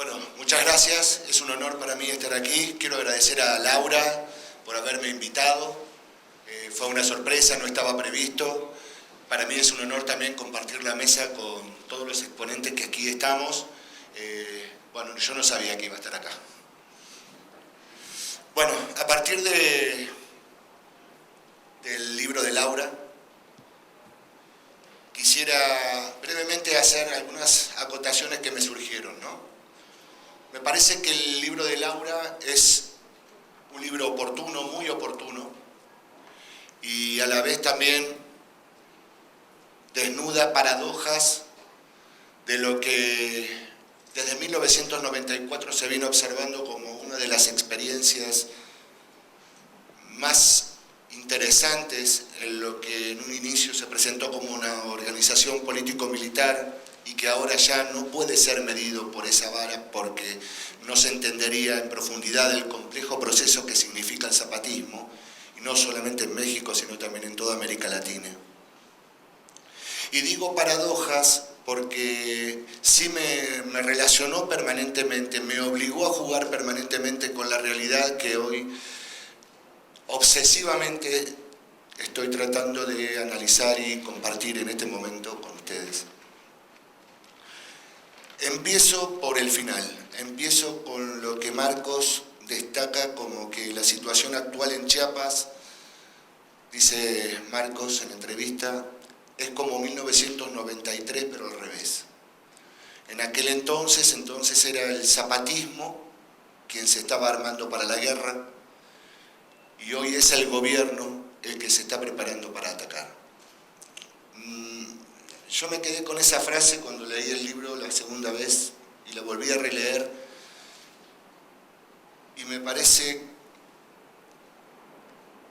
Bueno, muchas gracias. Es un honor para mí estar aquí. Quiero agradecer a Laura por haberme invitado. Fue una sorpresa, no estaba previsto. Para mí es un honor también compartir la mesa con todos los exponentes que aquí estamos. Bueno, yo no sabía que iba a estar acá. Bueno, a partir del libro de Laura, quisiera brevemente hacer algunas acotaciones que me surgieron, ¿no? Me parece que el libro de Laura es un libro oportuno, muy oportuno, y a la vez también desnuda paradojas de lo que desde 1994 se vino observando como una de las experiencias más interesantes en lo que en un inicio se presentó como una organización político-militar y que ahora ya no puede ser medido por esa vara porque no se entendería en profundidad el complejo proceso que significa el zapatismo, y no solamente en México, sino también en toda América Latina. Y digo paradojas porque sí me relacionó permanentemente, me obligó a jugar permanentemente con la realidad que hoy obsesivamente estoy tratando de analizar y compartir en este momento con ustedes. Empiezo por el final, empiezo con lo que Marcos destaca como que la situación actual en Chiapas, dice Marcos en entrevista, es como 1993 pero al revés. En aquel entonces era el zapatismo quien se estaba armando para la guerra y hoy es el gobierno el que se está preparando para atacar. Yo me quedé con esa frase cuando leí el libro la segunda vez y la volví a releer y me parece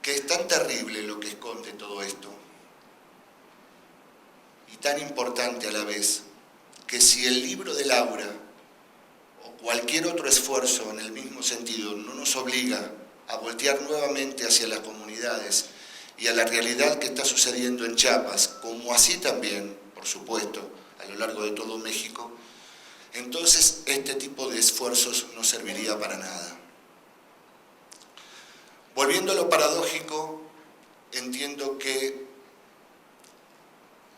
que es tan terrible lo que esconde todo esto y tan importante a la vez que si el libro de Laura o cualquier otro esfuerzo en el mismo sentido no nos obliga a voltear nuevamente hacia las comunidades y a la realidad que está sucediendo en Chiapas, como así también, por supuesto, a lo largo de todo México, entonces este tipo de esfuerzos no serviría para nada. Volviendo a lo paradójico, entiendo que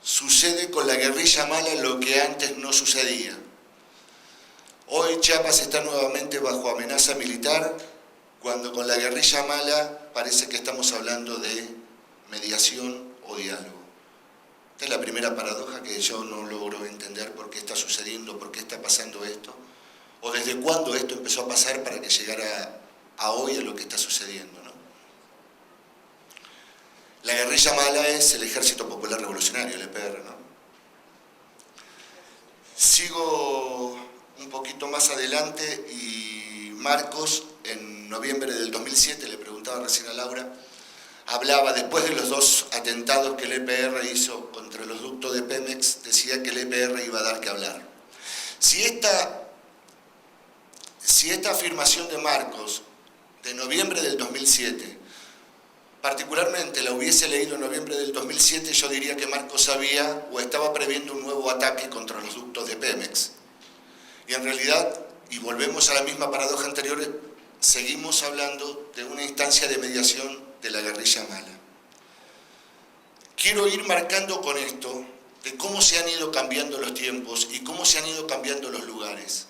sucede con la guerrilla mala lo que antes no sucedía. Hoy Chiapas está nuevamente bajo amenaza militar, cuando con la guerrilla mala parece que estamos hablando de mediación o diálogo. Esta es la primera paradoja que yo no logro entender por qué está sucediendo, por qué está pasando esto, o desde cuándo esto empezó a pasar para que llegara a hoy a lo que está sucediendo, ¿no? La guerrilla mala es el Ejército Popular Revolucionario, el EPR, ¿no? Sigo un poquito más adelante y Marcos, en noviembre del 2007, le preguntaba recién a Laura, hablaba, después de los dos atentados que el EPR hizo contra los ductos de Pemex, decía que el EPR iba a dar que hablar. Si esta afirmación de Marcos, de noviembre del 2007, particularmente la hubiese leído en noviembre del 2007, yo diría que Marcos sabía o estaba previendo un nuevo ataque contra los ductos de Pemex. Y en realidad, y volvemos a la misma paradoja anterior, seguimos hablando de una instancia de mediación de la guerrilla mala. Quiero ir marcando con esto de cómo se han ido cambiando los tiempos y cómo se han ido cambiando los lugares.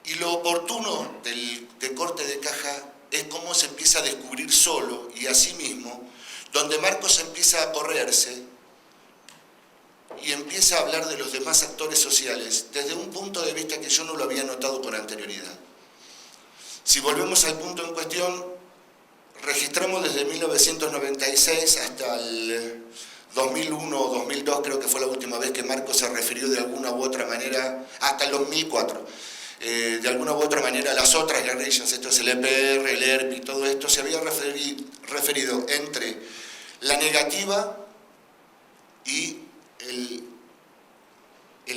Y lo oportuno de corte de caja es cómo se empieza a descubrir solo y a sí mismo, donde Marcos empieza a correrse y empieza a hablar de los demás actores sociales desde un punto de vista que yo no lo había notado con anterioridad. Si volvemos al punto en cuestión, registramos desde 1996 hasta el 2001 o 2002, creo que fue la última vez que Marcos se refirió de alguna u otra manera, hasta el 2004, de alguna u otra manera a las otras guerrillas, esto es el EPR, el ERP y todo esto, se había referido entre la negativa y el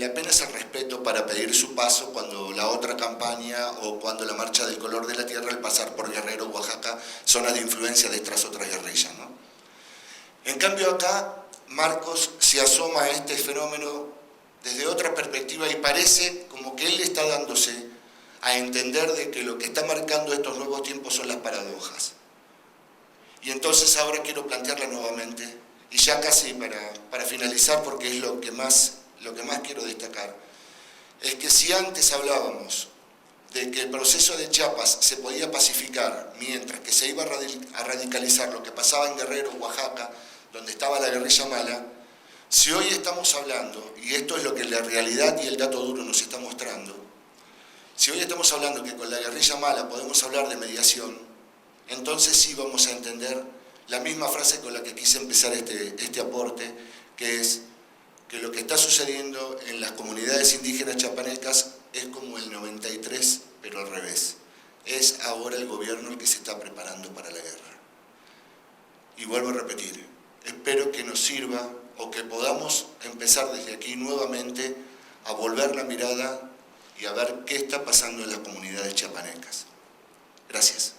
apenas el respeto para pedir su paso cuando la otra campaña o cuando la marcha del color de la tierra al pasar por Guerrero, Oaxaca, zona de influencia de estas otras guerrillas, ¿no? En cambio acá Marcos se asoma a este fenómeno desde otra perspectiva, y parece como que él está dándose a entender de que lo que está marcando estos nuevos tiempos son las paradojas. Y entonces ahora quiero plantearla nuevamente, y ya casi para finalizar, porque es lo que más quiero destacar, es que si antes hablábamos de que el proceso de Chiapas se podía pacificar mientras que se iba a radicalizar lo que pasaba en Guerrero, Oaxaca, donde estaba la guerrilla mala, si hoy estamos hablando, y esto es lo que la realidad y el dato duro nos está mostrando, si hoy estamos hablando que con la guerrilla mala podemos hablar de mediación, entonces sí vamos a entender la misma frase con la que quise empezar este aporte, que es que lo que está sucediendo en las comunidades indígenas chapanecas es como el 93, pero al revés. Es ahora el gobierno el que se está preparando para la guerra. Y vuelvo a repetir, espero que nos sirva o que podamos empezar desde aquí nuevamente a volver la mirada y a ver qué está pasando en las comunidades chapanecas. Gracias.